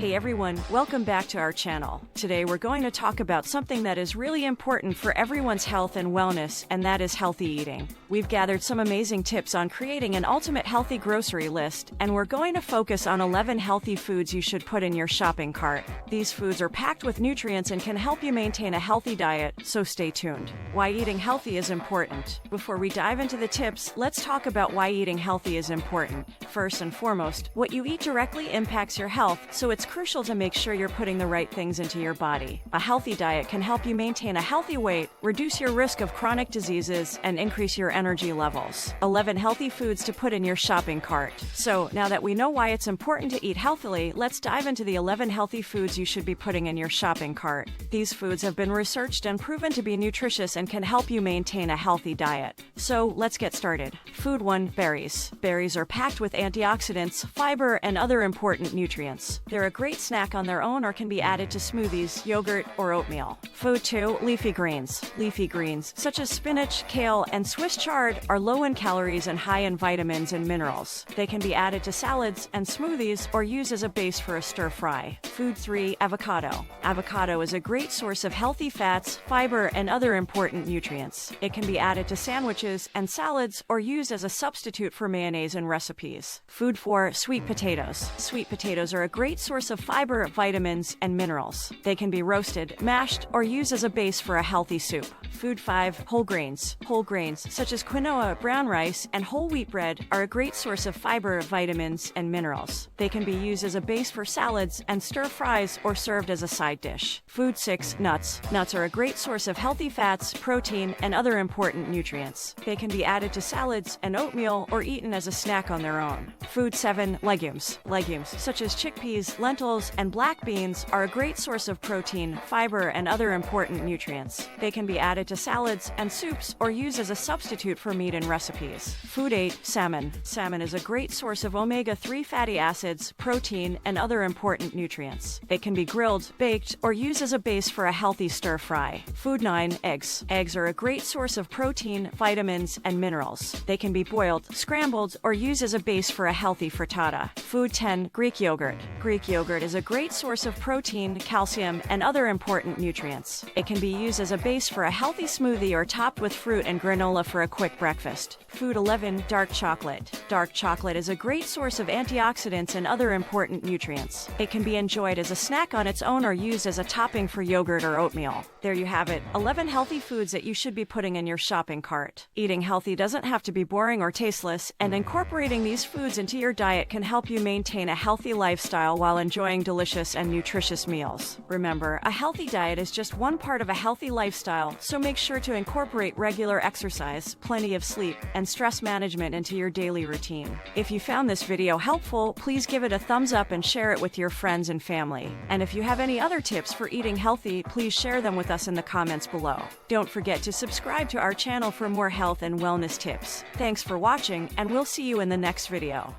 Hey everyone, welcome back to our channel. Today we're going to talk about something that is really important for everyone's health and wellness, and that is healthy eating. We've gathered some amazing tips on creating an ultimate healthy grocery list, and we're going to focus on 11 healthy foods you should put in your shopping cart. These foods are packed with nutrients and can help you maintain a healthy diet, so stay tuned. Why eating healthy is important. Before we dive into the tips, let's talk about why eating healthy is important. First and foremost, what you eat directly impacts your health, so it's crucial to make sure you're putting the right things into your body. A healthy diet can help you maintain a healthy weight, reduce your risk of chronic diseases, and increase your energy levels. 11 healthy foods to put in your shopping cart. So, now that we know why it's important to eat healthily, let's dive into the 11 healthy foods you should be putting in your shopping cart. These foods have been researched and proven to be nutritious and can help you maintain a healthy diet. So, let's get started. Food 1. Berries. Berries are packed with antioxidants, fiber, and other important nutrients. They're a great snack on their own or can be added to smoothies, yogurt, or oatmeal. Food 2. Leafy greens. Leafy greens, such as spinach, kale, and Swiss chard, are low in calories and high in vitamins and minerals. They can be added to salads and smoothies or used as a base for a stir fry. Food 3. Avocado. Avocado is a great source of healthy fats, fiber, and other important nutrients. It can be added to sandwiches and salads or used as a substitute for mayonnaise in recipes. Food 4. Sweet potatoes. Sweet potatoes are a great source of fiber, vitamins, and minerals. They can be roasted, mashed, or used as a base for a healthy soup. Food 5. Whole grains. Whole grains, such as quinoa, brown rice, and whole wheat bread, are a great source of fiber, vitamins, and minerals. They can be used as a base for salads and stir fries or served as a side dish. Food 6. Nuts. Nuts are a great source of healthy fats, protein, and other important nutrients. They can be added to salads and oatmeal or eaten as a snack on their own. Food 7. Legumes. Legumes, such as chickpeas, lentils, and black beans, are a great source of protein, fiber, and other important nutrients. They can be added to salads and soups or used as a substitute for meat in recipes. Food 8. Salmon. Salmon is a great source of omega-3 fatty acids, protein, and other important nutrients. It can be grilled, baked, or used as a base for a healthy stir fry. Food 9. Eggs. Eggs are a great source of protein, vitamins, and minerals. They can be boiled, scrambled, or used as a base for a healthy frittata. Food 10. Greek yogurt. Greek yogurt is a great source of protein, calcium, and other important nutrients. It can be used as a base for a healthy smoothie or topped with fruit and granola for a quick breakfast. Food 11. Dark chocolate. Dark chocolate is a great source of antioxidants and other important nutrients. It can be enjoyed as a snack on its own or used as a topping for yogurt or oatmeal. There you have it, 11 healthy foods that you should be putting in your shopping cart. Eating healthy doesn't have to be boring or tasteless, and incorporating these foods into your diet can help you maintain a healthy lifestyle while enjoying delicious and nutritious meals. Remember, a healthy diet is just one part of a healthy lifestyle, so make sure to incorporate regular exercise, plenty of sleep, and stress management into your daily routine. If you found this video helpful, please give it a thumbs up and share it with your friends and family. And if you have any other tips for eating healthy, please share them with us in the comments below. Don't forget to subscribe to our channel for more health and wellness tips. Thanks for watching, and we'll see you in the next video.